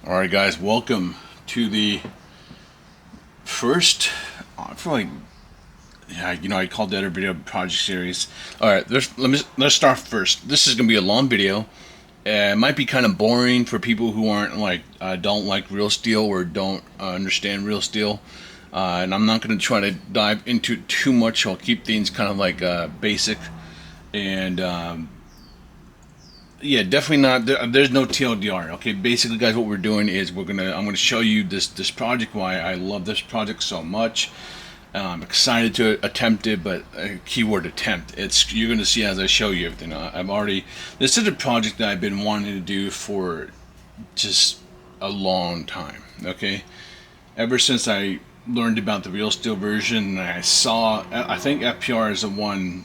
Alright guys, welcome to the first, I feel like, I called the other video project series. Alright, let's start first. This is going to be a long video. It might be kind of boring for people who aren't don't like real steel or don't understand real steel. And I'm not going to try to dive into too much. I'll keep things kind of basic. And yeah, definitely not. There's no TLDR. Okay, basically, guys, what we're doing is I'm gonna show you this project. Why I love this project so much. I'm excited to attempt it, but keyword attempt. You're gonna see as I show you everything. This is a project that I've been wanting to do for just a long time. Okay, ever since I learned about the real steel version, and I think FPR is the one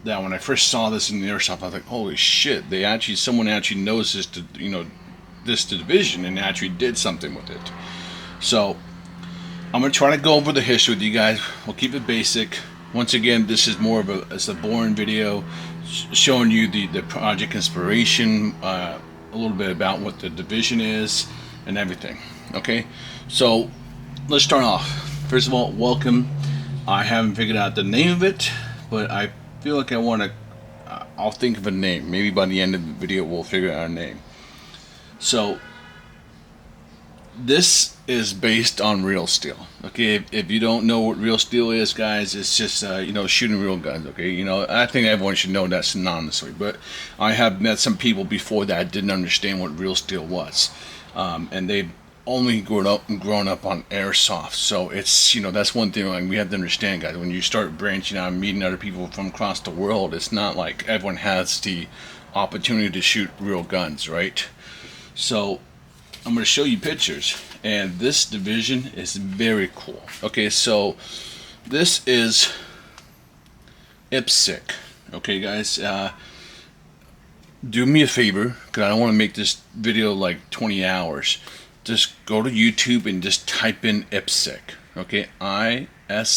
that when I first saw this in the airsoft, I was like, holy shit! Someone actually knows this division and actually did something with it. So I'm gonna try to go over the history with you guys. We'll keep it basic. Once again, this is more of a boring video, showing you the project inspiration, a little bit about what the division is and everything. Okay, so let's start off. First of all, welcome. I haven't figured out the name of it, but I feel like I'll think of a name. Maybe by the end of the video we'll figure out a name. So this is based on real steel. Okay, if you don't know what real steel is, guys, it's just shooting real guns. Okay, I think everyone should know that synonymously. But I have met some people before that didn't understand what real steel was, and they've only grown up on airsoft. So it's that's one thing we have to understand, guys. When you start branching out and meeting other people from across the world, it's not like everyone has the opportunity to shoot real guns, right? So I'm going to show you pictures, and this division is very cool. Okay, so this is IPSC. Okay, guys, do me a favor, because I don't want to make this video like 20 hours. Just go to YouTube and just type in IPSC. Okay, IPSC.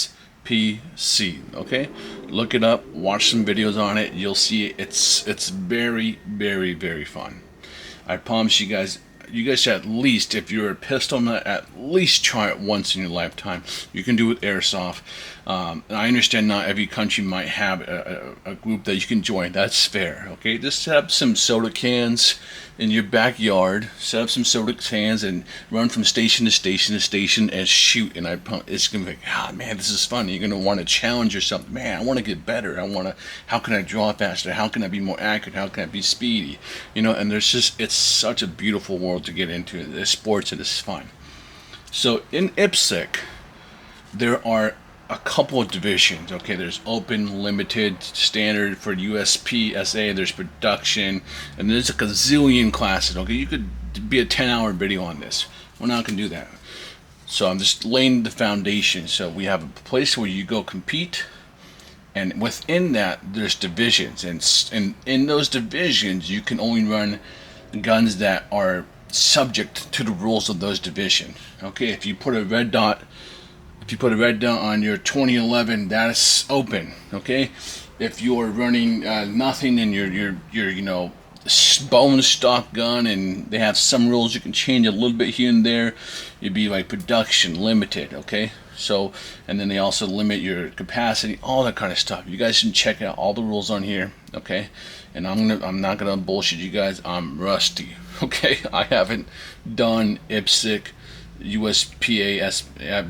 Okay, look it up, watch some videos on it. You'll see it's very, very, very fun. I promise you guys. You guys should at least, if you're a pistol nut, at least try it once in your lifetime. You can do it with airsoft. And I understand not every country might have a group that you can join. That's fair. Okay, just set up some soda cans in your backyard. Set up some soda cans and run from station to station to station and shoot. And it's gonna be like, man, this is fun. You're gonna want to challenge yourself. Man, I want to get better. How can I draw faster? How can I be more accurate? How can I be speedy? And it's such a beautiful world to get into. It's sports and it's fun. So in IPSC, there are a couple of divisions. Okay, there's open, limited, standard for USPSA. There's production, and there's a gazillion classes. Okay, you could be a 10-hour video on this. We're not gonna do that. So I'm just laying the foundation. So we have a place where you go compete, and within that there's divisions, and in those divisions you can only run guns that are subject to the rules of those divisions. Okay, if you put a red dot on your 2011, that's open. Okay, if you're running nothing and you're bone stock gun, and they have some rules you can change a little bit here and there, you'd be like production limited. Okay, so, and then they also limit your capacity, all that kind of stuff. You guys can check out all the rules on here. Okay, and I'm not gonna bullshit you guys. I'm rusty. Okay, I haven't done IPSC, USPA,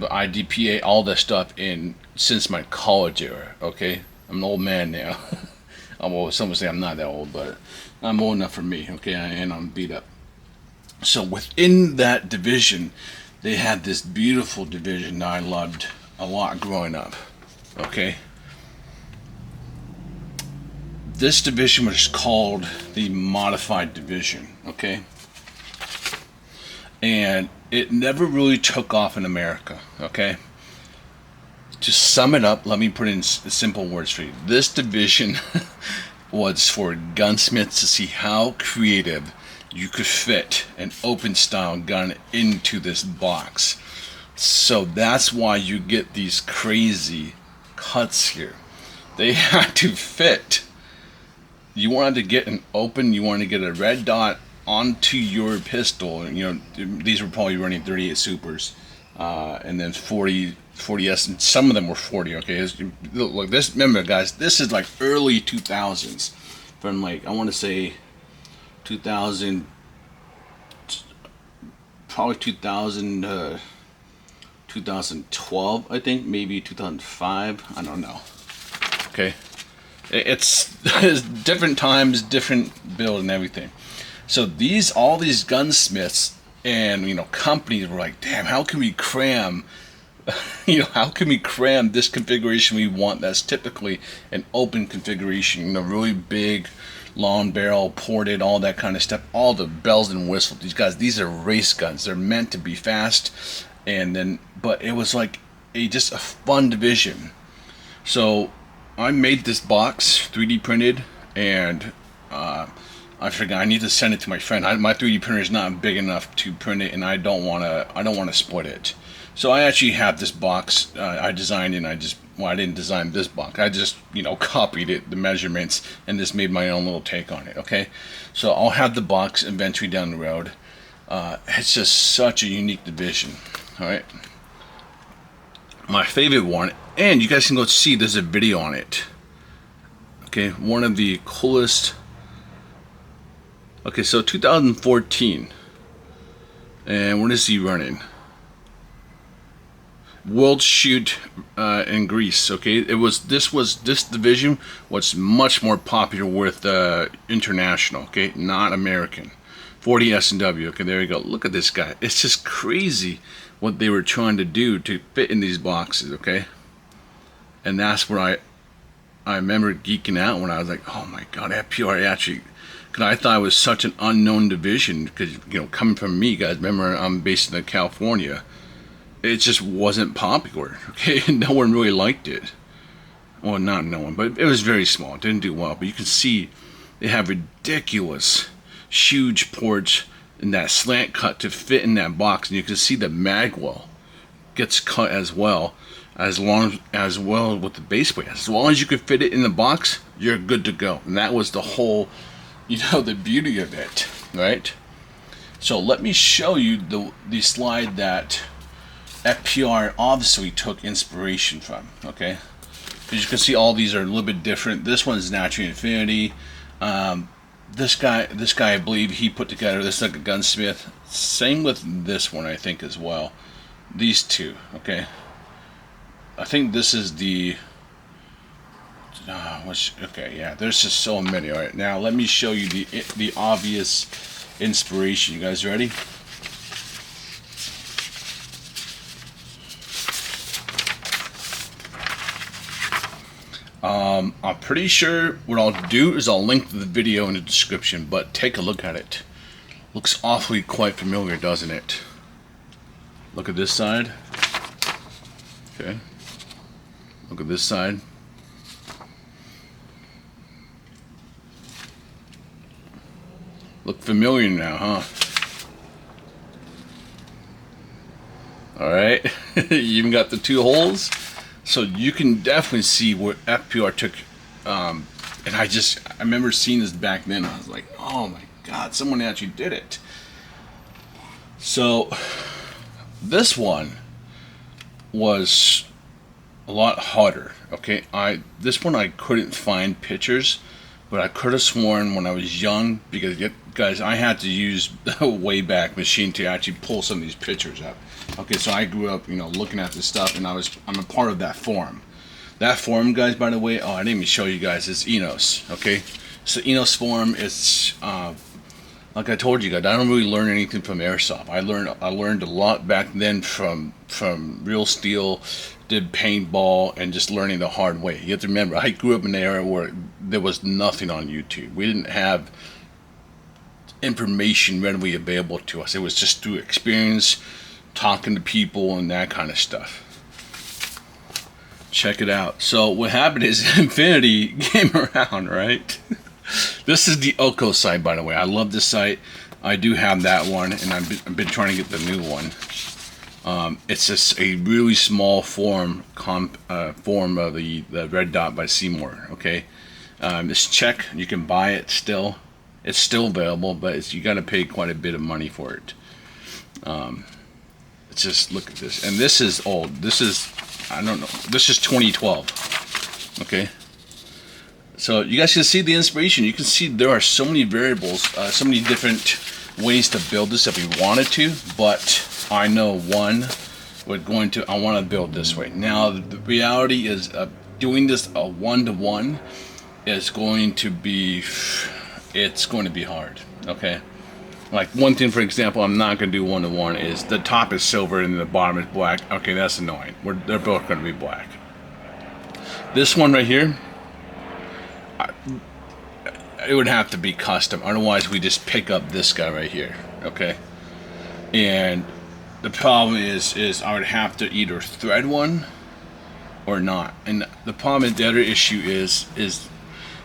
IDPA, all that stuff since my college era. Okay, I'm an old man now. Some would say I'm not that old, but I'm old enough for me. Okay, and I'm beat up. So within that division, they had this beautiful division that I loved a lot growing up. Okay, this division was called the modified division. Okay, and it never really took off in America. Okay, to sum it up, let me put it in simple words for you. This division was for gunsmiths to see how creative you could fit an open style gun into this box. So that's why you get these crazy cuts here. They had to fit. You wanted to get an open, you wanted to get a red dot onto your pistol. You know, these were probably running 38 supers, and then 40s, and some of them were 40. Okay, look, this. Remember, guys, this is like early 2000s, from like I want to say 2000, probably 2000. 2012, I think, maybe 2005. I don't know. Okay, it's different times, different build, and everything. So all these gunsmiths and companies were like, damn, how can we cram? How can we cram this configuration we want? That's typically an open configuration. Really big, long barrel, ported, all that kind of stuff. All the bells and whistles. These are race guns. They're meant to be fast. And then, but it was like just a fun division. So I made this box, 3D printed, and I forgot, I need to send it to my friend. My 3D printer is not big enough to print it, and I don't want to split it. So I actually have this box I designed, and I didn't design this box. I just copied it, the measurements, and just made my own little take on it. Okay, so I'll have the box eventually down the road. It's just such a unique division. All right, my favorite one, and you guys can go see, there's a video on it. Okay, one of the coolest. Okay, so 2014, and what is he running? World Shoot in Greece. Okay, this division was much more popular with international. Okay, not American. 40 S&W. Okay, there you go. Look at this guy. It's just crazy what they were trying to do to fit in these boxes. Okay, and that's where I remember geeking out when I was like, oh my god, FPR actually, because I thought it was such an unknown division, because coming from me, guys, remember I'm based in California, it just wasn't popular. Okay, no one really liked it. Well, not no one, but it was very small. It didn't do well, but you can see they have ridiculous huge ports in that slant cut to fit in that box, and you can see the Magwell gets cut as well with the base plate. As long as you can fit it in the box, you're good to go. And that was the whole, the beauty of it, right? So let me show you the slide that FPR obviously took inspiration from. Okay, as you can see, all these are a little bit different. This one's naturally infinity. This guy, I believe he put together this like a gunsmith. Same with this one, I think, as well. These two, okay. I think this is the. Okay, yeah. There's just so many. All right, now let me show you the obvious inspiration. You guys ready? I'm pretty sure what I'll do is I'll link the video in the description, but take a look at it. Looks awfully quite familiar, doesn't it? Look at this side. Okay. Look at this side. Look familiar now, huh? Alright. You even got the two holes. So you can definitely see where FPR took, and I remember seeing this back then. I was like, oh my god, someone actually did it. So this one was a lot harder. Okay, this one I couldn't find pictures, but I could have sworn when I was young, because guys, I had to use the Wayback Machine to actually pull some of these pictures up. Okay, so I grew up, looking at this stuff, and I'm a part of that forum. That forum, guys, by the way, I didn't even show you guys, it's Enos. Okay, so Enos forum, it's like I told you guys, I don't really learn anything from airsoft. I learned a lot back then from real steel, did paintball, and just learning the hard way. You have to remember, I grew up in an era where there was nothing on YouTube. We didn't have information readily available to us. It was just through experience, talking to people, and that kind of stuff. Check it out. So what happened is Infinity came around, right? This is the Oko site, by the way. I love this site. I do have that one, and I've been trying to get the new one. It's just a really small form of the Red Dot by Seymour. Okay, it's Czech. You can buy it still. It's still available, but you got to pay quite a bit of money for it. Let's just look at this, and this is old. This is, I don't know, this is 2012. Okay, so you guys can see the inspiration. You can see there are so many variables, so many different ways to build this if we wanted to, but I know one, I want to build this way. Now the reality is doing this a one-to-one is going to be, it's going to be hard. Okay, like one thing, for example, I'm not going to do one-to-one is the top is silver and the bottom is black. Okay, that's annoying. They're both going to be black. This one right here, it would have to be custom. Otherwise, we just pick up this guy right here. Okay, and the problem is I would have to either thread one or not. And the problem, the other issue is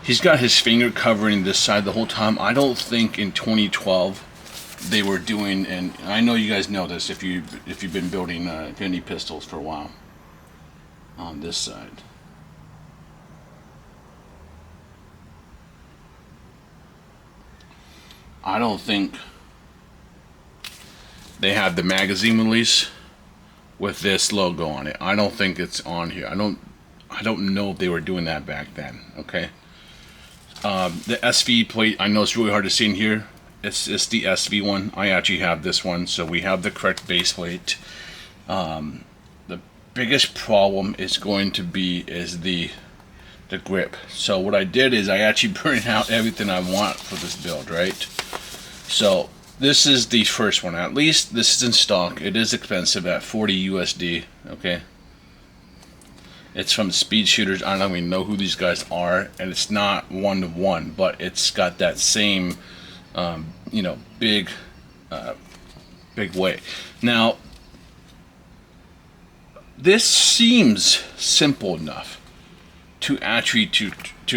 he's got his finger covering this side the whole time. I don't think in 2012 they were doing, and I know you guys know this if you've been building Infinity pistols for a while. On this side, I don't think they have the magazine release with this logo on it. I don't think it's on here. I don't know if they were doing that back then. Okay. The SV plate, I know it's really hard to see in here. It's the SV one. I actually have this one, so we have the correct base plate. The biggest problem is going to be the grip. So what I did is I actually printed out everything I want for this build, right? So this is the first one. At least this is in stock. It is expensive at 40 USD. Okay. It's from Speed Shooters. I don't even know who these guys are, and it's not one-to-one, but it's got that same, you know, big way. Now, this seems simple enough to actually to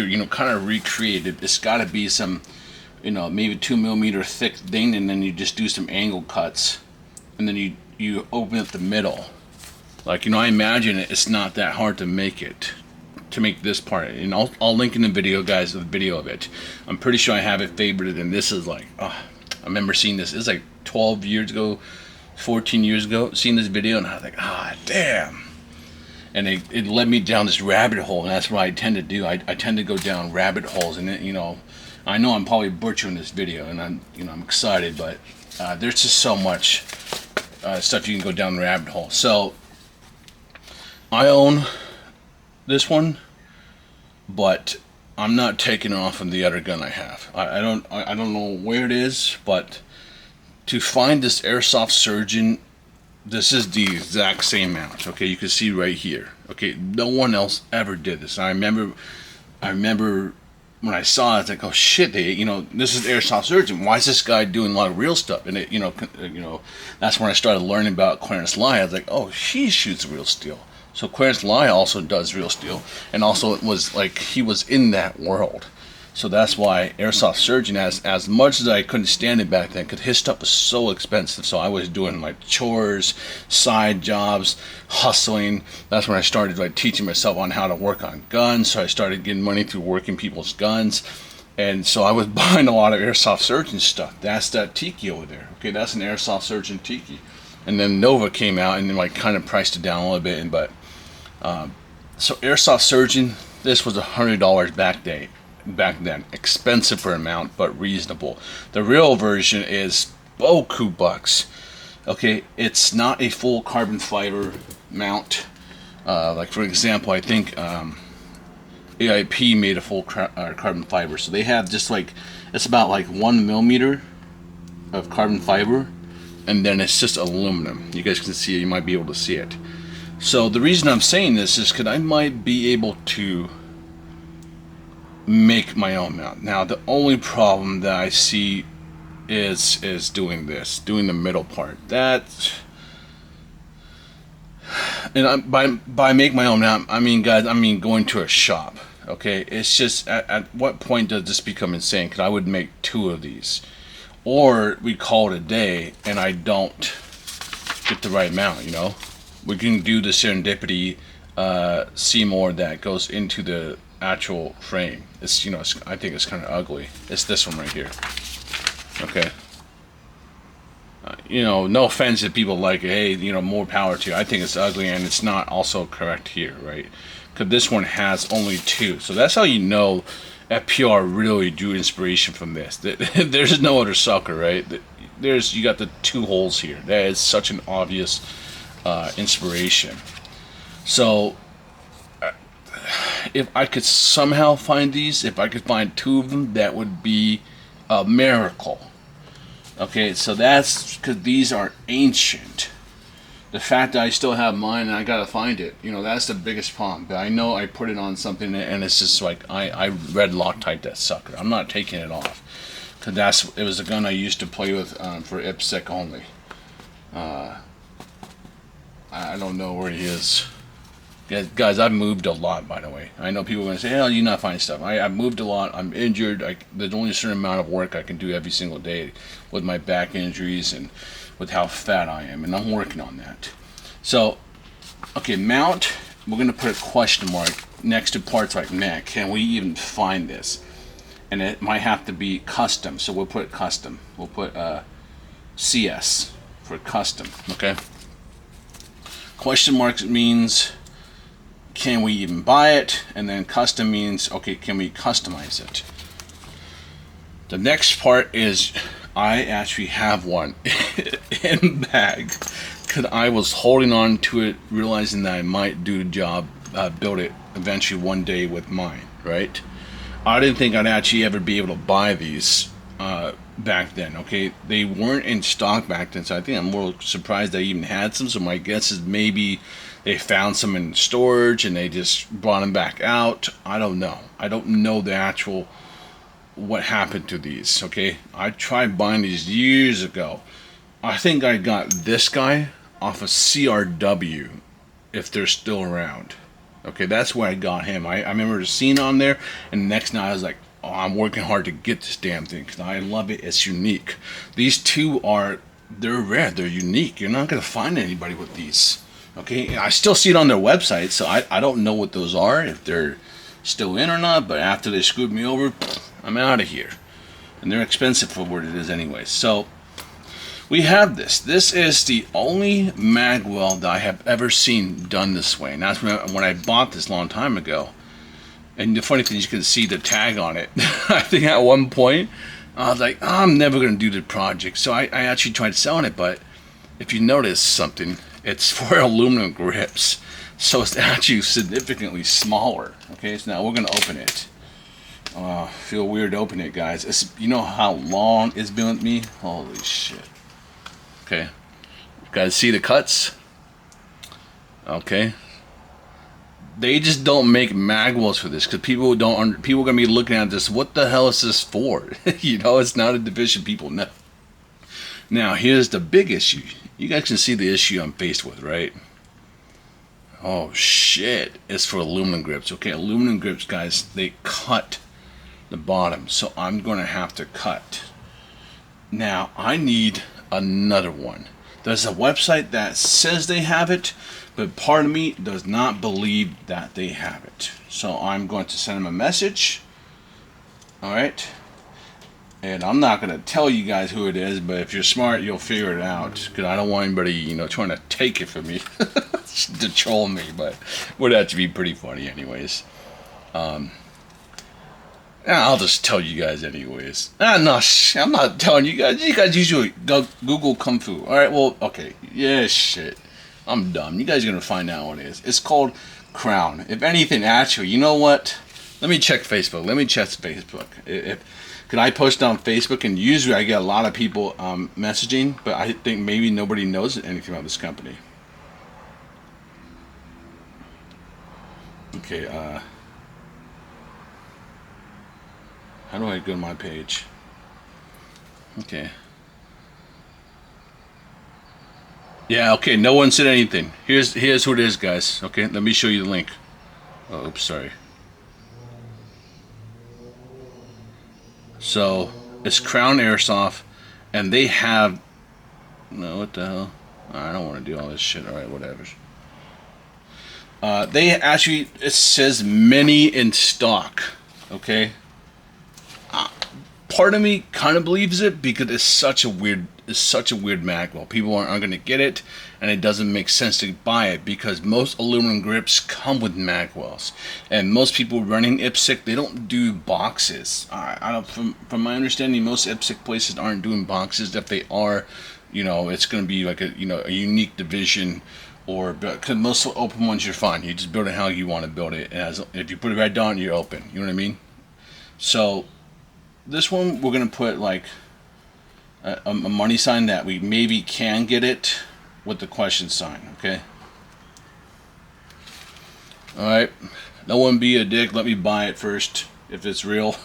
you know, kind of recreate it. It's got to be some, you know, maybe 2mm thick thing, and then you just do some angle cuts, and then you open up the middle. Like, you know, I imagine it's not that hard to make this part, and I'll link in the video, guys, the video of it. I'm pretty sure I have it favorited, and this is like, I remember seeing this. It's like 12 years ago, 14 years ago, seeing this video, and I was like, damn. And it led me down this rabbit hole, and that's what I tend to do. I tend to go down rabbit holes, and you know, I know I'm probably butchering this video, and I'm excited, but there's just so much stuff you can go down the rabbit hole. So I own this one, but I'm not taking it off of the other gun I have. I don't know where it is, but to find this Airsoft Surgeon, this is the exact same mount. Okay, you can see right here. Okay, no one else ever did this. I remember when I saw it, it's like, oh shit, you know, this is Airsoft Surgeon. Why is this guy doing a lot of real stuff? And it, you know, that's when I started learning about Clarence Lai. I was like, oh, he shoots real steel. So Clarence Lai also does real steel, and also it was like he was in that world. So that's why Airsoft Surgeon, as much as I couldn't stand it back then, because his stuff was so expensive. So I was doing like chores, side jobs, hustling. That's when I started like teaching myself on how to work on guns. So I started getting money through working people's guns. And so I was buying a lot of Airsoft Surgeon stuff. That's that Tiki over there. Okay, that's an Airsoft Surgeon Tiki. And then Nova came out and like kind of priced it down a little bit. But so Airsoft Surgeon, this was $100 back then. Expensive for amount, but reasonable. The real version is boku bucks. Okay, it's not a full carbon fiber mount. Like for example, I think AIP made a full carbon fiber, so they have just like, it's about like 1mm of carbon fiber, and then it's just aluminum. You guys can see it, you might be able to see it. So the reason I'm saying this is because I might be able to make my own mount. Now the only problem that I see is doing the middle part. That, and by make my own mount, I mean, guys, I mean going to a shop. Okay, it's just at what point does this become insane? Because I would make 2 of these, or we call it a day, and I don't get the right mount. You know, we can do the serendipity Seymour that goes into the actual frame. It's, you know, I think it's kind of ugly. It's this one right here. Okay. You know, no offense if people like it, hey, you know, more power to you. I think it's ugly, and it's not also correct here, right? Because this one has only 2. So that's how you know FPR really drew inspiration from this. There's no other sucker, right? You got the 2 holes here. That is such an obvious inspiration. So if I could somehow find these, if I could find 2 of them, that would be a miracle. Okay, so that's because these are ancient. The fact that I still have mine and I gotta find it, you know, that's the biggest problem. But I know I put it on something and it's just like I red Loctite that sucker. I'm not taking it off, because it was a gun I used to play with for IPSC only. I don't know where he is. Guys, I've moved a lot, by the way. I know people are going to say, hell, you're not finding stuff. I've moved a lot. I'm injured. There's only a certain amount of work I can do every single day with my back injuries and with how fat I am. And I'm working on that. So, okay, mount. We're going to put a question mark next to parts like neck. Can we even find this? And it might have to be custom. So we'll put custom. We'll put CS for custom. Okay? Question marks means... can we even buy it? And then custom means, okay, can we customize it? The next part is I actually have one in bag, because I was holding on to it, realizing that I might do the job, build it eventually one day with mine, right? I didn't think I'd actually ever be able to buy these back then, okay? They weren't in stock back then, so I think I'm more surprised I even had some. So my guess is maybe they found some in storage and they just brought them back out. I don't know. I don't know the actual what happened to these, okay? I tried buying these years ago. I think I got this guy off of CRW, if they're still around. Okay, that's where I got him. I remember seeing on there, and the next night I was like, oh, I'm working hard to get this damn thing because I love it. It's unique. These 2 they're rare. They're unique. You're not going to find anybody with these. Okay, I still see it on their website, so I don't know what those are, if they're still in or not, but after they screwed me over, I'm out of here. And they're expensive for what it is anyway. So, we have this. This is the only Magwell that I have ever seen done this way. And that's when I bought this a long time ago. And the funny thing is, you can see the tag on it. I think at one point, I was like, oh, I'm never going to do the project. So I actually tried selling it, but if you notice something, it's for aluminum grips. So it's actually significantly smaller. Okay, so now we're going to open it. Feel weird to open it, guys. You know how long it's been with me? Holy shit. Okay. You guys see the cuts? Okay. They just don't make Magwells for this, because people are gonna be looking at this. What the hell is this for? You know, it's not a division people know. Now, here's the big issue. You guys can see the issue I'm faced with, right? Oh shit! It's for aluminum grips. Okay, aluminum grips, guys. They cut the bottom, so I'm gonna have to cut. Now, I need another one. There's a website that says they have it, but part of me does not believe that they have it. So I'm going to send them a message. Alright? And I'm not going to tell you guys who it is, but if you're smart, you'll figure it out. Because I don't want anybody, you know, trying to take it from me to troll me, but it would have to be pretty funny anyways. I'll just tell you guys anyways. No, I'm not telling you guys. You guys usually Google Kung Fu. Alright, well, okay. Yeah, shit. I'm dumb. You guys are going to find out what it is. It's called Crown. If anything, actually, you know what? Let me check Facebook. Can I post on Facebook? And usually I get a lot of people messaging, but I think maybe nobody knows anything about this company. Okay, how do I go to my page? Okay. Yeah, okay, no one said anything. Here's who it is, guys. Okay, let me show you the link. Oh, oops, sorry. So, it's Crown Airsoft, and they have... No, what the hell? I don't want to do all this shit. Alright, whatever. They actually, it says many in stock. Okay. Part of me kind of believes it because it's such a weird Magwell. People aren't going to get it, and it doesn't make sense to buy it because most aluminum grips come with Magwells, and most people running IPSC, they don't do boxes. I don't, from my understanding, most IPSC places aren't doing boxes. If they are, you know, it's going to be like a unique division, or because most open ones you're fine. You just build it how you want to build it, and if you put a red dot, you're open. You know what I mean? So this one we're gonna put like a money sign that we maybe can get it with the question sign. Okay. All right. No one be a dick. Let me buy it first if it's real.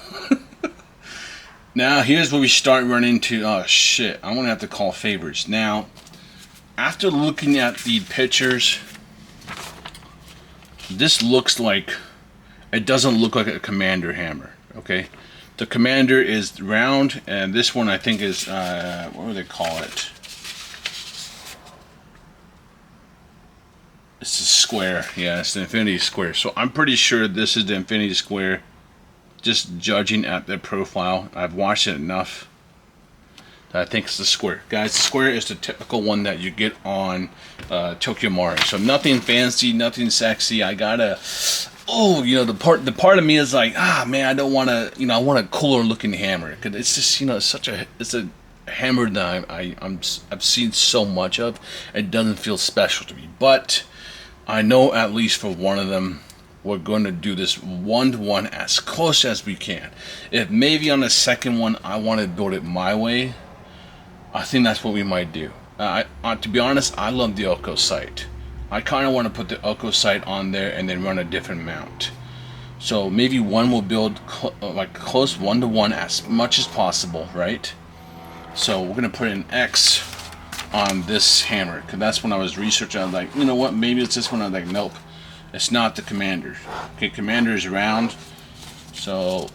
Now here's where we start running into. Oh shit! I'm gonna have to call favors now. After looking at the pictures, this looks like, it doesn't look like a Commander hammer. Okay. The Commander is round, and this one I think is, what do they call it? It's a square. Yeah, it's the Infinity Square. So I'm pretty sure this is the Infinity Square, just judging at the profile. I've watched it enough that I think it's the square. Guys, the square is the typical one that you get on Tokyo Mario. So nothing fancy, nothing sexy. I gotta... Oh, you know, the part of me is like, man, I don't want to, I want a cooler looking hammer, because it's just, it's a hammer that I've seen so much of. It doesn't feel special to me, but I know at least for one of them, we're going to do this 1-to-1 as close as we can. If maybe on the second one I want to build it my way, I think that's what we might do. To be honest, I love the Oko sight. I kind of want to put the Oko sight on there and then run a different mount. So maybe one will build like close 1-to-1 as much as possible, right? So we're going to put an X on this hammer, because that's when I was researching. I was like, you know what, maybe it's this one. I was like, nope, it's not the Commander. Okay, Commander is round. So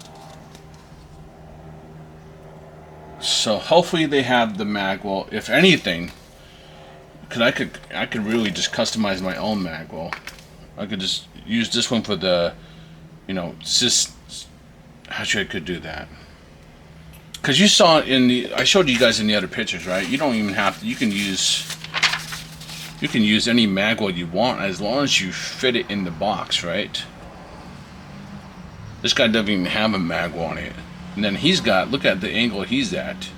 hopefully they have the Magwell. If anything, because I could really just customize my own Magwell. I could just use this one for the, actually I could do that. Because you saw it I showed you guys in the other pictures, right? You don't even have to, you can use any Magwell you want as long as you fit it in the box, right? This guy doesn't even have a Magwell on it. And then he's got, look at the angle he's at.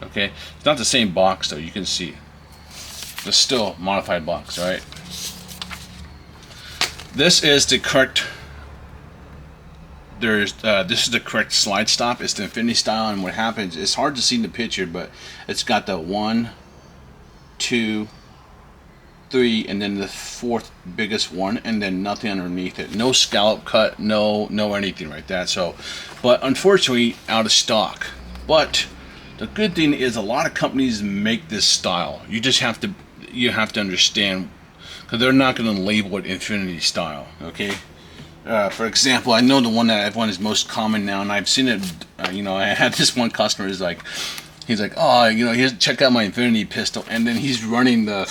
Okay? It's not the same box though, you can see. It's still modified box, right? This is the correct. This is the correct slide stop. It's the Infinity style, and what happens? It's hard to see in the picture, but it's got the 1, 2, 3, and then the 4th biggest one, and then nothing underneath it. No scallop cut, no anything like that. So, but unfortunately, out of stock. But the good thing is, a lot of companies make this style. You just have to. You have to understand, because they're not going to label it Infinity style. Okay. For example, I know the one that everyone is most common now, and I've seen it. I had this one customer he's like, oh, here's, check out my Infinity pistol, and then he's running the.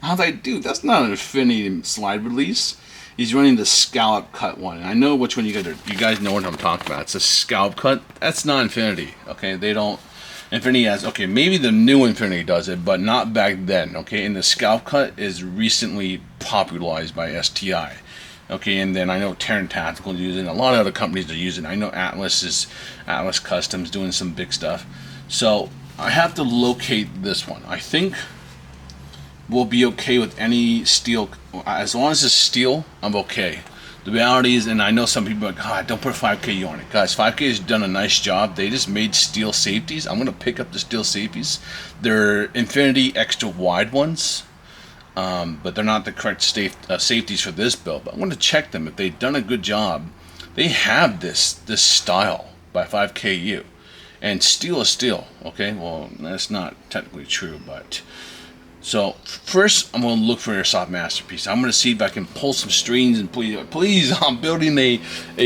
I was like, dude, that's not an Infinity slide release. He's running the scallop cut one, and I know which one you guys know what I'm talking about. It's a scallop cut. That's not Infinity. Okay, they don't. Infinity has, okay, maybe the new Infinity does it, but not back then, okay? And the scalp cut is recently popularized by STI, okay? And then I know Terran Tactical is using it. A lot of other companies are using it. I know Atlas Customs doing some big stuff. So I have to locate this one. I think we'll be okay with any steel. As long as it's steel, I'm okay. The reality is, and I know some people are like, God, don't put 5K on it. Guys, 5K has done a nice job. They just made steel safeties. I'm going to pick up the steel safeties. They're Infinity extra wide ones, but they're not the correct safeties for this build. But I'm going to check them. If they've done a good job, they have this style by 5KU. And steel is steel, okay? Well, that's not technically true, but... So first, I'm going to look for Airsoft Masterpiece. I'm going to see if I can pull some strings and please, I'm building a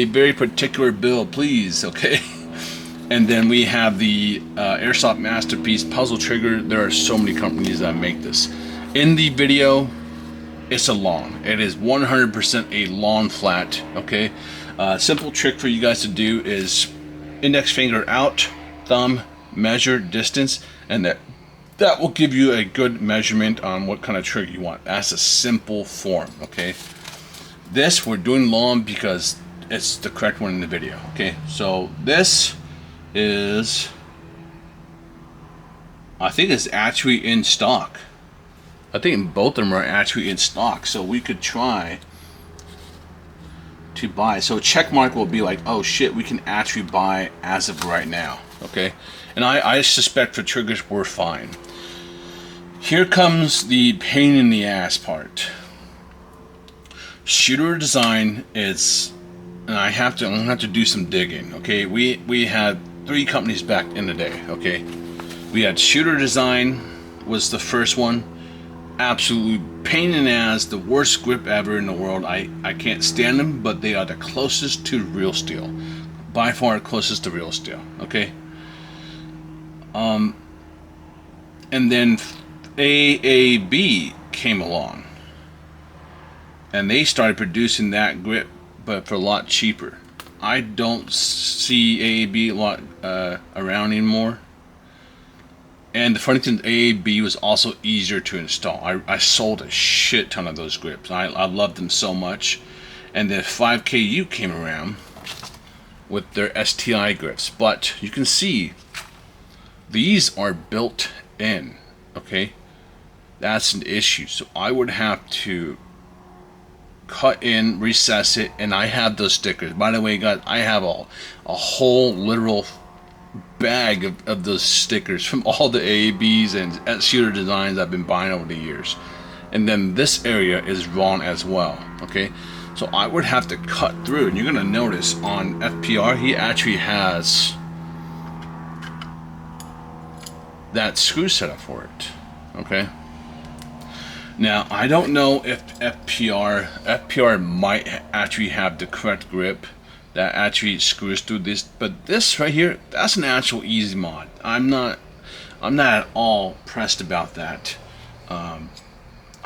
very particular build, please, okay? And then we have the Airsoft Masterpiece puzzle trigger. There are so many companies that make this. In the video, it's a lawn. It is 100% a lawn flat. Okay, simple trick for you guys to do is index finger out, thumb, measure distance, and that will give you a good measurement on what kind of trigger you want. That's a simple form. Okay, this we're doing lawn because it's the correct one in the video. Okay, so this is, I think it's actually in stock. I think both of them are actually in stock, so we could try to buy. So check mark will be like, oh shit, we can actually buy as of right now. Okay, and I suspect for triggers we're fine. Here comes the pain in the ass part. Shooter design is, and I'm gonna have to do some digging. Okay, we had 3 companies back in the day. Okay, we had Shooter Design was the first one. Absolutely pain in the ass, the worst grip ever in the world. I can't stand them, but they are the closest to real steel, by far closest to real steel. Okay, and then AAB came along, and they started producing that grip, but for a lot cheaper. I don't see AAB a lot around anymore. And the funny thing, AAB was also easier to install. I sold a shit ton of those grips. I loved them so much. And the 5KU came around with their STI grips. But you can see these are built in. Okay, that's an issue. So I would have to cut in, recess it, and I have those stickers. By the way, guys, I have a whole literal bag of those stickers from all the AABs and Shooter Designs I've been buying over the years. And then this area is wrong as well. Okay, so I would have to cut through, and you're gonna notice on FPR he actually has that screw set up for it. Okay, now I don't know if FPR might actually have the correct grip that actually screws through this, but this right here, that's an actual easy mod. I'm not at all pressed about that. I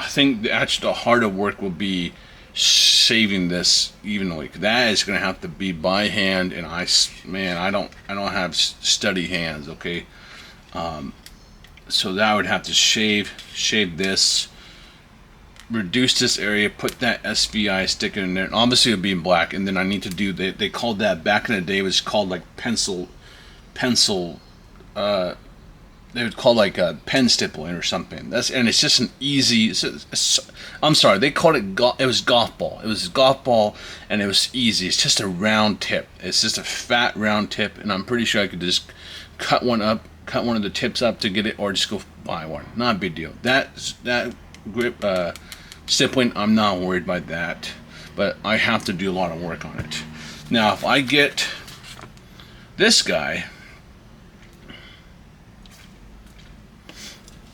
think the harder work will be shaving this evenly. That is going to have to be by hand, and I don't have steady hands. Okay, so that I would have to shave this, reduce this area, put that SVI sticker in there, and obviously it'll be in black. And then I need to do, they called that back in the day, it was called like pencil they would call like a pen stippling or something. And it's just an easy, I'm sorry, they called it it was golf ball. It was golf ball, and it was easy. It's just a round tip. It's just a fat round tip, and I'm pretty sure I could just cut one of the tips up to get it, or just go buy one. Not a big deal. That grip stippling, I'm not worried about that, but I have to do a lot of work on it. Now if I get this guy,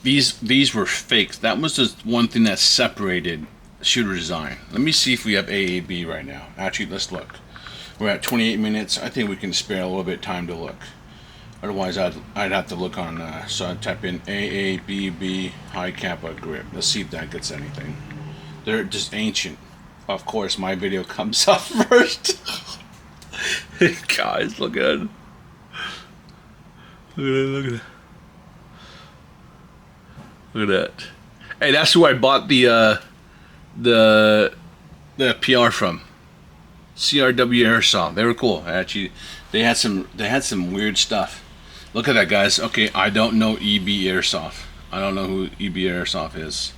these were fakes. That was the one thing that separated Shooter Design. Let me see if we have AAB right now. Actually, let's look. We're at 28 minutes. I think we can spare a little bit of time to look. Otherwise, I'd have to look on, so I'd type in AABB high kappa grip. Let's see if that gets anything. They're just ancient. Of course, my video comes up first. Guys, look at it. Look at it. Look at that. Hey, that's who I bought the PR from. CRW Airsoft. They were cool. Actually, they had some weird stuff. Look at that, guys. Okay, I don't know EB Airsoft. I don't know who EB Airsoft is.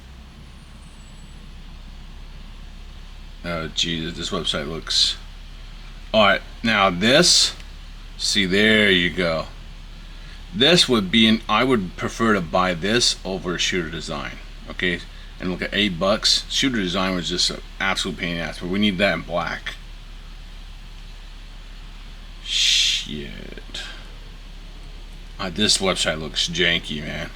Oh, Jesus, this website looks... Alright, now this... See, there you go. This would be I would prefer to buy this over Shooter Design. Okay, and look at $8. Shooter Design was just an absolute pain in the ass, but we need that in black. Shit. This website looks janky, man.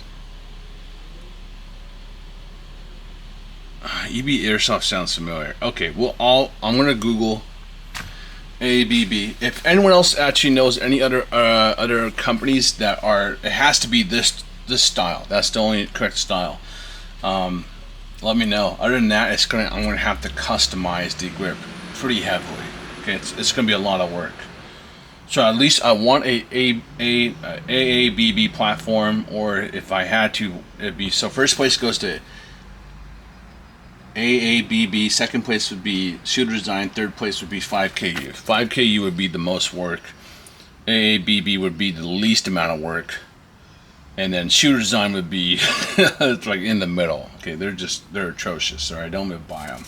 EB Airsoft sounds familiar. Okay, well, I'm gonna Google ABB. If anyone else actually knows any other companies that are, it has to be this style. That's the only correct style. let me know. Other than that, I'm gonna have to customize the grip pretty heavily. Okay, it's gonna be a lot of work. So at least I want a AABB platform, or if I had to, it'd be, so first place goes to AABB, second place would be Shooter Design, third place would be 5KU. 5KU would be the most work. AABB would be the least amount of work. And then Shooter Design would be it's like in the middle. Okay, they're atrocious, so I don't even buy them.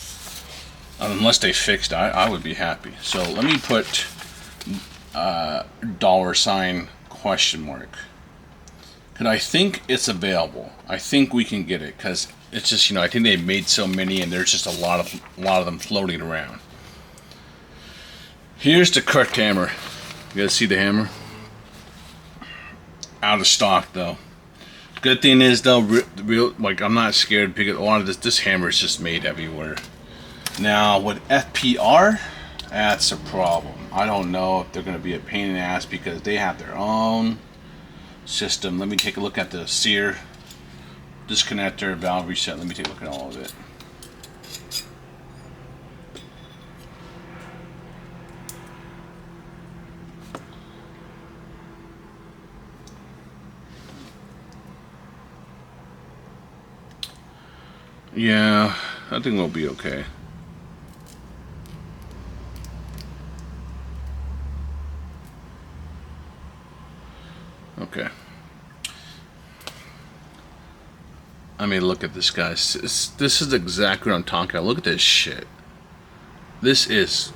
Unless they fixed it, I would be happy. So let me put $sign question mark. Because I think it's available. I think we can get it, because it's just, I think they've made so many and there's just a lot of them floating around. Here's the correct hammer. You guys see the hammer? Out of stock though. Good thing is though, real like I'm not scared because a lot of this hammer is just made everywhere. Now with FPR, that's a problem. I don't know if they're going to be a pain in the ass because they have their own system. Let me take a look at the sear, disconnector, valve reset. Let me take a look at all of it. Yeah, I think we'll be okay. Okay. I mean, look at this, guys. This is exactly what I'm talking about. Look at this shit. This is...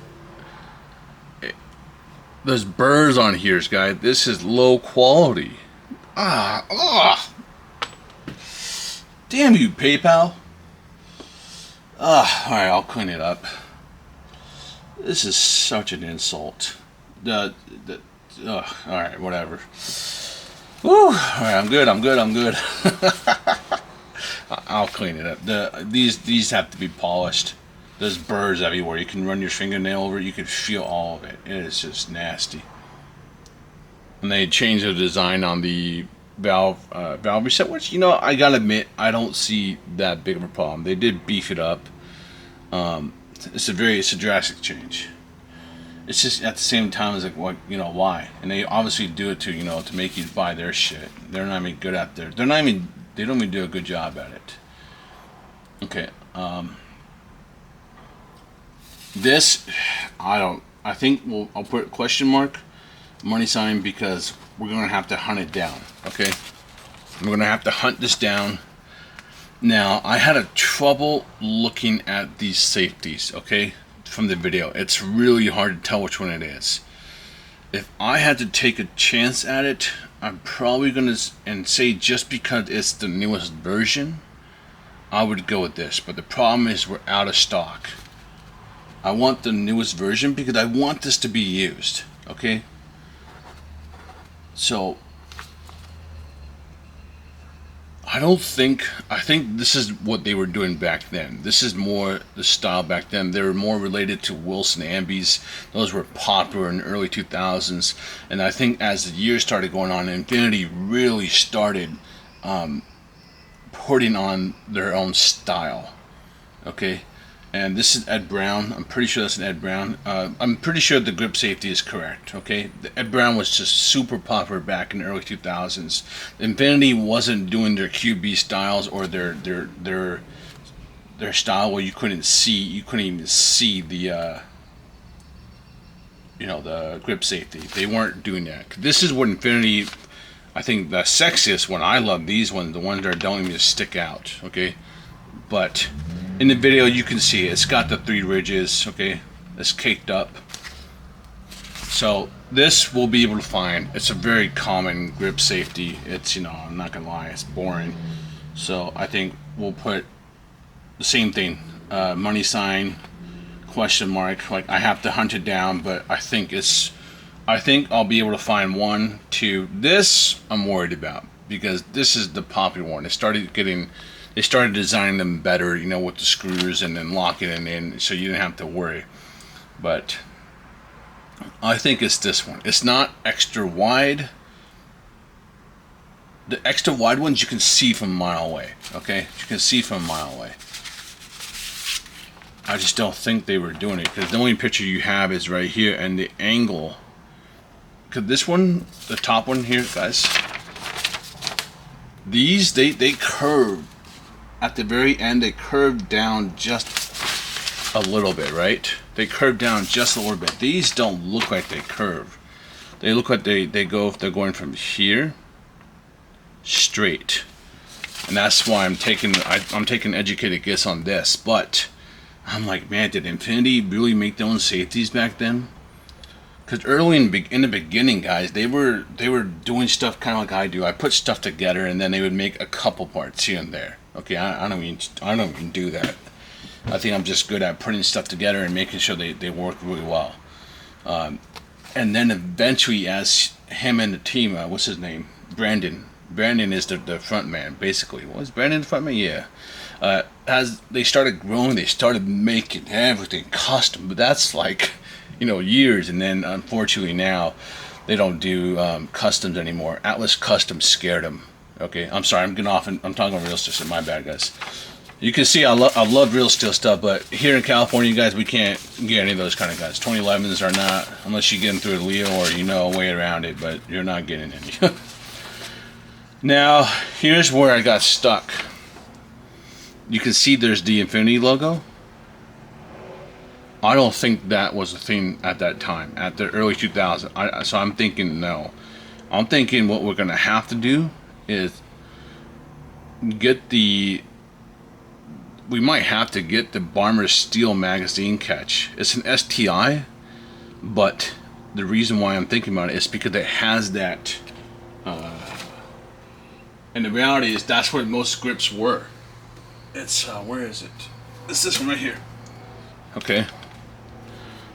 There's burrs on here, guys. This is low quality. Damn you, PayPal. Alright, I'll clean it up. This is such an insult. Alright, whatever. Woo! Alright, I'm good. I'll clean it up. These have to be polished. There's burrs everywhere. You can run your fingernail over it. You can feel all of it. It is just nasty. And they changed the design on the valve reset, which, I gotta admit, I don't see that big of a problem. They did beef it up. It's a drastic change. It's just at the same time as like, what, why? And they obviously do it to, to make you buy their shit. They're not even good at they don't even do a good job at it. Okay. This, I think I'll put a question mark, money sign, because we're going to have to hunt it down. Okay. We're going to have to hunt this down. Now, I had a trouble looking at these safeties, okay, from the video. It's really hard to tell which one it is. If I had to take a chance at it, I'm probably going to say just because it's the newest version, I would go with this. But the problem is we're out of stock. I want the newest version because I want this to be used, okay? So I think this is what they were doing back then. This is more the style back then. They were more related to Wilson Ambies. Those were popular in the early 2000s. And I think as the years started going on, Infinity really started putting on their own style. Okay? And this is Ed Brown. I'm pretty sure that's an Ed Brown. I'm pretty sure the grip safety is correct. Okay, the Ed Brown was just super popular back in the early 2000s. Infinity wasn't doing their QB styles or their style where you couldn't even see the the grip safety. They weren't doing that. This is what Infinity. I think the sexiest one. I love these ones. The ones that don't even stick out. Okay, but in the video you can see it's got the 3 ridges, okay? It's caked up. So this we'll be able to find. It's a very common grip safety. It's, I'm not gonna lie, it's boring. So I think we'll put the same thing, money sign, question mark. Like, I have to hunt it down, but I think I'll be able to find 1, 2. This I'm worried about because this is the popular one. They started designing them better, with the screws and then locking it in so you didn't have to worry. But I think it's this one. It's not extra wide. The extra wide ones you can see from a mile away, okay? You can see from a mile away. I just don't think they were doing it, because the only picture you have is right here, and the angle. Because this one, the top one here, guys, these they curve at the very end. They curve down just a little bit, right? They curve down just a little bit. These don't look like they curve. They look like they're going from here straight, and that's why I'm taking an educated guess on this. But I'm like, man, did Infinity really make their own safeties back then? Because early in the beginning, guys, they were doing stuff kind of like I do. I put stuff together, and then they would make a couple parts here and there. Okay, I don't even do that. I think I'm just good at putting stuff together and making sure they work really well. And then eventually, as him and the team, what's his name? Brandon is the front man, basically. Was Brandon the front man? Yeah. As they started growing, they started making everything custom. But that's like, years. And then unfortunately now, they don't do customs anymore. Atlas Custom scared them. Okay, I'm sorry, I'm getting off and I'm talking about real estate. My bad, guys. You can see I love real estate stuff, but here in California, guys, we can't get any of those kind of guys. 2011s are not, unless you get them through a Leo or a way around it, but you're not getting any. Now, here's where I got stuck. You can see there's the Infinity logo. I don't think that was a thing at that time, at the early 2000s. So I'm thinking no. I'm thinking what we're going to have to do is we might have to get the Barmer Steel magazine catch. It's an STI, but the reason why I'm thinking about it is because it has that, and the reality is that's where most scripts were. It's, where is it? It's this one right here. Okay.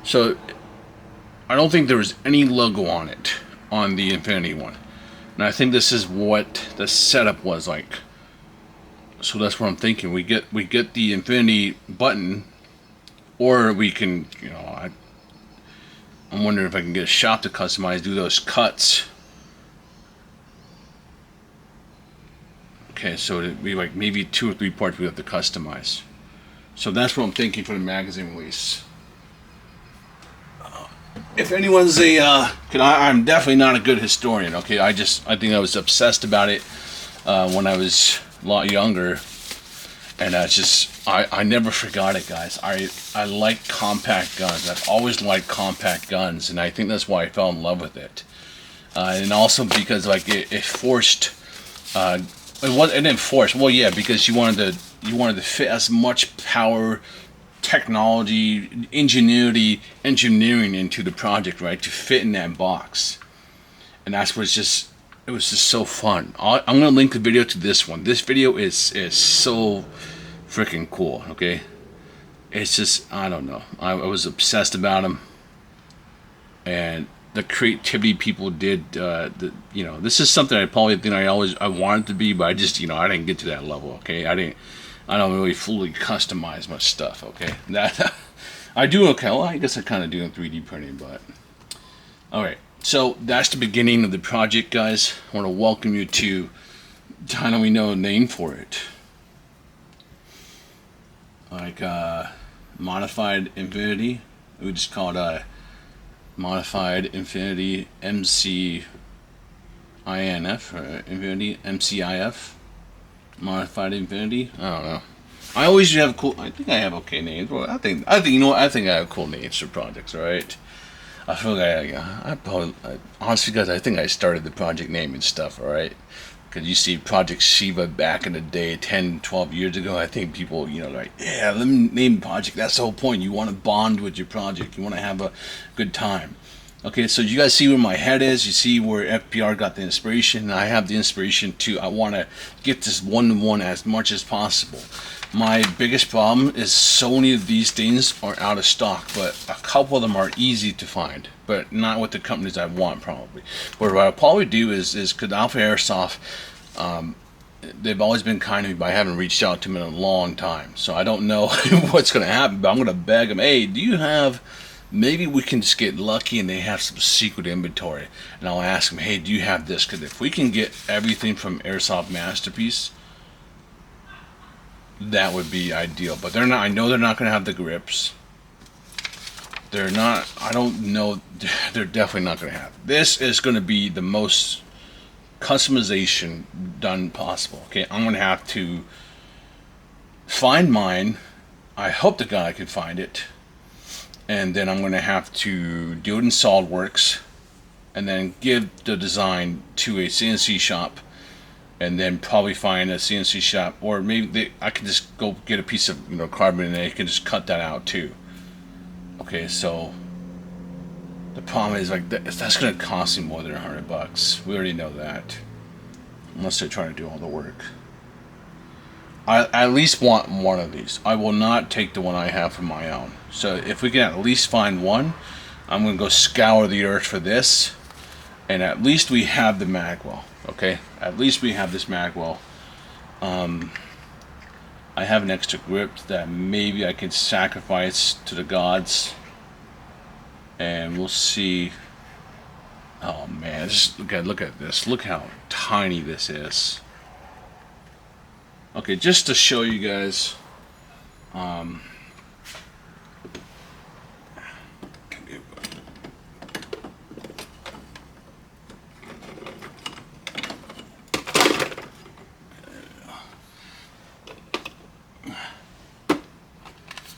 So, I don't think there was any logo on it, on the Infinity one. And I think this is what the setup was like. So that's what I'm thinking. We get the Infinity button, or we can, I'm wondering if I can get a shop to customize, do those cuts. Okay, so it'd be like maybe 2 or 3 parts we have to customize. So that's what I'm thinking for the magazine release. If anyone's I'm definitely not a good historian. Okay, I think I was obsessed about it when I was a lot younger, and I never forgot it, guys. I like compact guns. I've always liked compact guns, and I think that's why I fell in love with it. And also because it forced. It didn't force. Well, yeah, because you wanted to fit as much power, technology, ingenuity, engineering into the project, right, to fit in that box. And that's what it was just so fun. I'm gonna link the video to this one. This video is so freaking cool. Okay, it's just, I don't know. I was obsessed about them, and the creativity people did. This is something I probably think I wanted to be, but I just I didn't get to that level. Okay, I don't really fully customize much stuff. Okay, that I do. Okay, well, I guess I kind of do in 3D printing, but all right. So that's the beginning of the project, guys. I want to welcome you to, how do we know a name for it? Like Modified Infinity. We just call it Modified Infinity MCINF, or Infinity MCIF. Modified Infinity. I don't know. I always have cool. I think I have okay names. Well, I think you know what? I think I have cool names for projects. All right. I feel like honestly, guys, I think I started the project name and stuff. All right. Because you see Project Shiva back in the day, 10, 12 years ago, I think people, like, yeah, let me name the project. That's the whole point. You want to bond with your project. You want to have a good time. Okay, so you guys see where my head is. You see where FPR got the inspiration. I have the inspiration too. I want to get this one-to-one as much as possible. My biggest problem is so many of these things are out of stock, but a couple of them are easy to find, but not with the companies I want, probably. But what I'll probably do is because Alpha Airsoft, they've always been kind to me, but I haven't reached out to them in a long time. So I don't know what's going to happen, but I'm going to beg them, hey, do you have, maybe we can just get lucky and they have some secret inventory. And I'll ask them, hey, do you have this? Because if we can get everything from Airsoft Masterpiece, that would be ideal. But they're not. I know they're not going to have the grips. They're not. I don't know. They're definitely not going to have. This is going to be the most customization done possible. Okay, I'm going to have to find mine. I hope to God I can find it. And then I'm going to have to do it in SolidWorks, and then give the design to a CNC shop, and then probably find a CNC shop, or maybe I can just go get a piece of carbon and they can just cut that out too. Okay, so the problem is like that's going to cost me more than $100. We already know that, unless they're trying to do all the work. I at least want one of these. I will not take the one I have for my own. So if we can at least find one, I'm going to go scour the earth for this. And at least we have the Magwell. Okay? At least we have this Magwell. I have an extra grip that maybe I can sacrifice to the gods. And we'll see. Oh man, look at this. Look how tiny this is. Okay, just to show you guys, look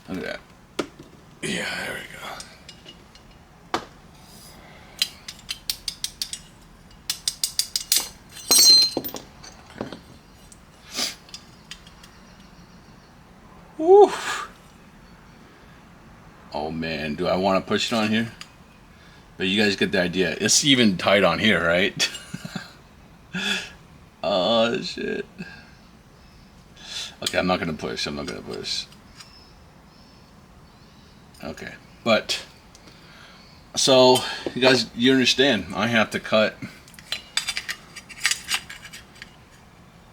at that. Yeah, there we go. Woo. Oh man, do I want to push it on here? But you guys get the idea. It's even tight on here, right? Oh shit. Okay, I'm not gonna push. I'm not gonna push. Okay, but so you guys, you understand? I have to cut.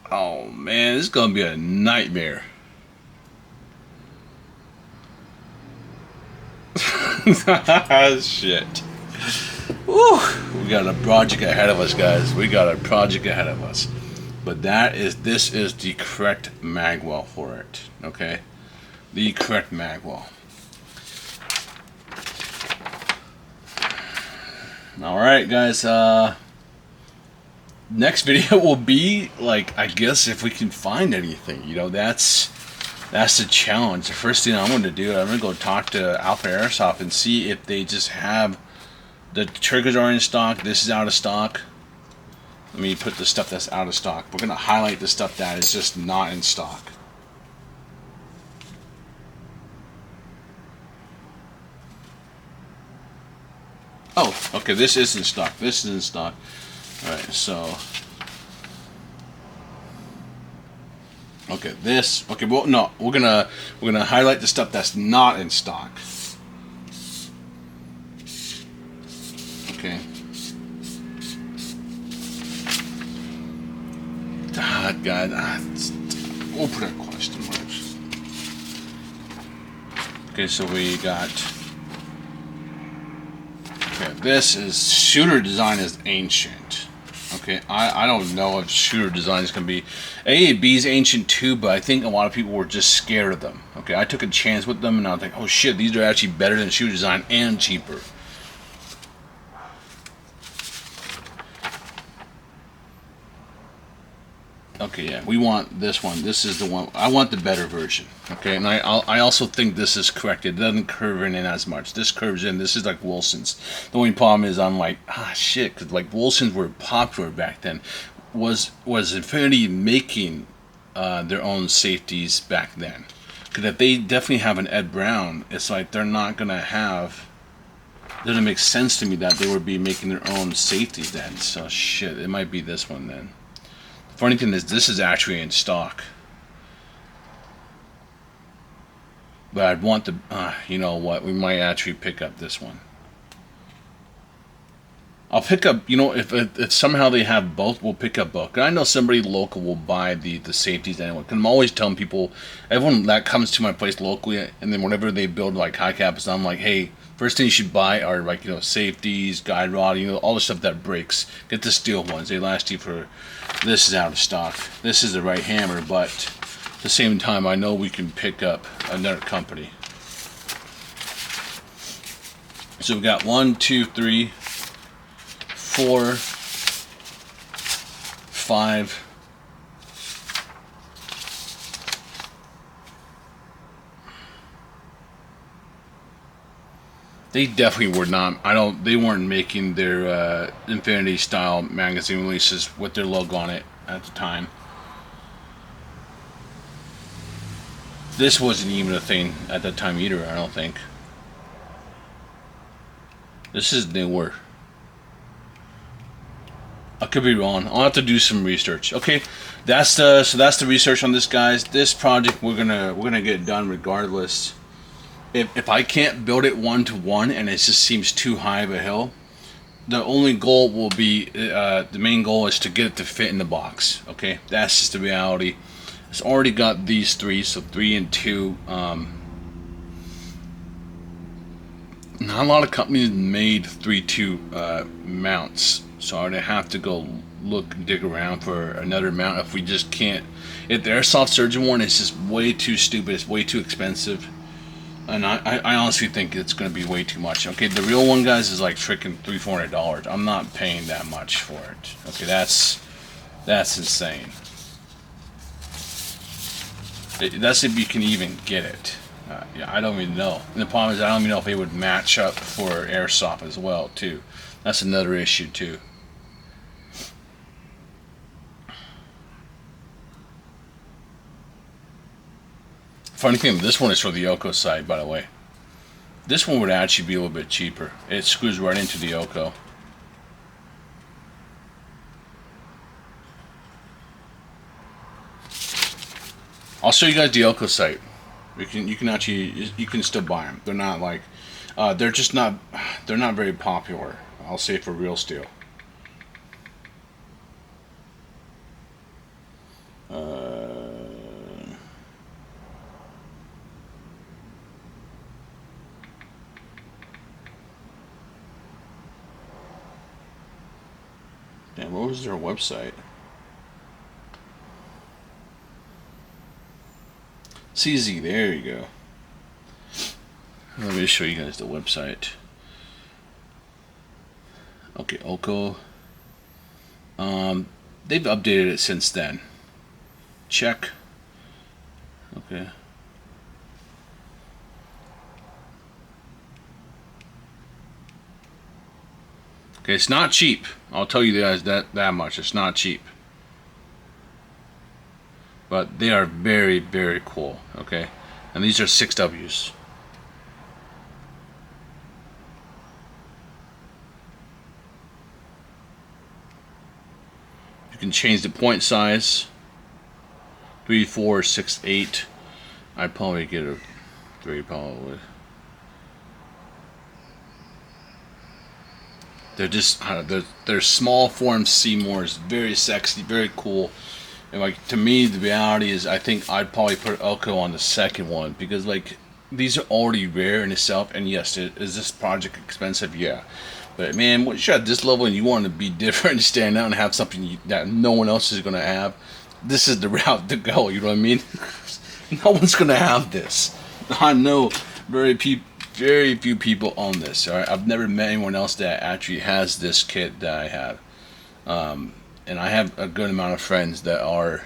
Oh man, this is gonna be a nightmare. Shit. Woo. We got a project ahead of us, guys. We got a project ahead of us. But this is the correct Magwell for it. Okay? The correct Magwell. Alright, guys. Next video will be, like, I guess if we can find anything. That's the challenge. The first thing I'm going to do, I'm going to go talk to Alpha Airsoft and see if they just have the triggers are in stock. This is out of stock. Let me put the stuff that's out of stock. We're going to highlight the stuff that is just not in stock. Oh, okay, this is in stock. This is in stock. Alright, so okay, this. Okay, well, no, we're gonna highlight the stuff that's not in stock. Okay. God, we'll put a question marks. Okay, so we got. Okay, this is shooter design is ancient. Okay, I don't know if shooter design is going to be... A and B is ancient too, but I think a lot of people were just scared of them. Okay, I took a chance with them, and I was like, oh shit, these are actually better than shooter design and cheaper. Okay, yeah, we want this one. This is the one. I want the better version. Okay, and I also think this is correct. It doesn't curve in as much. This curves in. This is like Wilson's. The only problem is I'm like, shit, because like Wilson's were popular back then. Was Infinity making their own safeties back then? Because if they definitely have an Ed Brown, it's like they're not gonna have. It doesn't make sense to me that they would be making their own safeties then. So shit, it might be this one then. Funny thing is, this is actually in stock. But I'd want the, you know what, we might actually pick up this one. I'll pick up, you know, if somehow they have both, we'll pick up both. And I know somebody local will buy the safeties anyway. Because I'm always telling people, everyone that comes to my place locally, and then whenever they build like high caps, I'm like, hey, first thing you should buy are like, you know, safeties, guide rod, you know, all the stuff that breaks. Get the steel ones. They last you for... This is out of stock. This is the right hammer, but the same time, I know we can pick up another company. So we've got 1, 2, 3, 4, 5. They definitely were not. They weren't making their Infinity style magazine releases with their logo on it at the time. This wasn't even a thing at that time either, I don't think. This is newer. I could be wrong. I'll have to do some research. Okay, that's the research on this, guys. This project we're gonna get done regardless. If I can't build it one-to-one and it just seems too high of a hill, the only goal will be the main goal is to get it to fit in the box. Okay, that's just the reality. It's already got these 3, so 3 and 2. Not a lot of companies made 3-2 mounts, so I'd have to go dig around for another mount if we just can't. If the Airsoft Surgeon one is just way too stupid, it's way too expensive, and I honestly think it's going to be way too much. Okay, the real one, guys, is like freaking $300-400. I'm not paying that much for it. Okay, that's insane. That's if you can even get it. Yeah, I don't even know. And the problem is I don't even know if it would match up for Airsoft as well, too. That's another issue, too. Funny thing, this one is for the Yoko side, by the way. This one would actually be a little bit cheaper. It screws right into the Yoko. I'll show you guys the Yoko site. You can still buy them. They're not like they're not very popular. I'll say for real steel. Damn, what was their website? CZ, there you go. Let me show you guys the website. Okay, Oko. They've updated it since then. Check. Okay. Okay, it's not cheap. I'll tell you guys that much. It's not cheap. But they are very, very cool. Okay, and these are 6Ws. You can change the point size. 3, 4, 6, 8. I'd probably get a 3 probably. They're just they're small form Seymours, very sexy, very cool. And like, to me, the reality is I think I'd probably put Elko on the second one, because like these are already rare in itself. And yes, is this project expensive? Yeah. But man, once you're at this level and you want to be different and stand out and have something that no one else is going to have, this is the route to go. You know what I mean? No one's going to have this. I know very few people own this. All right? I've never met anyone else that actually has this kit that I have. And I have a good amount of friends that are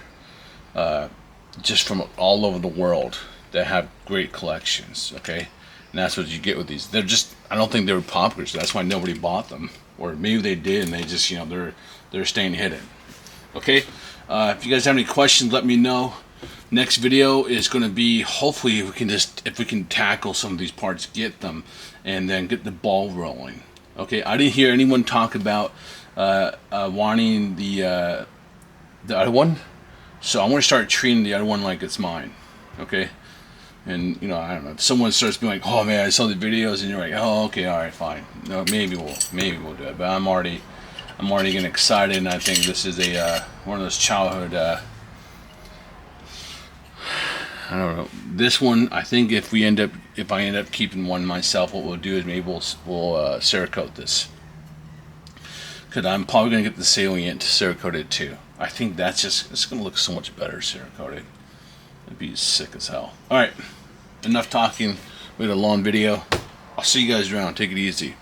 just from all over the world that have great collections. Okay, and that's what you get with these. They're just, I don't think they were popular, so that's why nobody bought them. Or maybe they did and they just, you know, they're staying hidden. Okay, if you guys have any questions, let me know. Next video is going to be, hopefully if we can tackle some of these parts, get them, and then get the ball rolling. Okay, I didn't hear anyone talk about wanting the other one, so I'm going to start treating the other one like it's mine. Okay, and you know, I don't know, if someone starts being like, oh man, I saw the videos, and you're like, oh okay, all right, fine, no, maybe we'll do it. But I'm already getting excited, and I think this is a one of those childhood I don't know. This one, I think if I end up keeping one myself, what we'll do is maybe we'll Cerakote this, because I'm probably gonna get the salient Cerakoted too. I think it's gonna look so much better Cerakoted. That'd be sick as hell. Alright, enough talking. We had a long video. I'll see you guys around. Take it easy.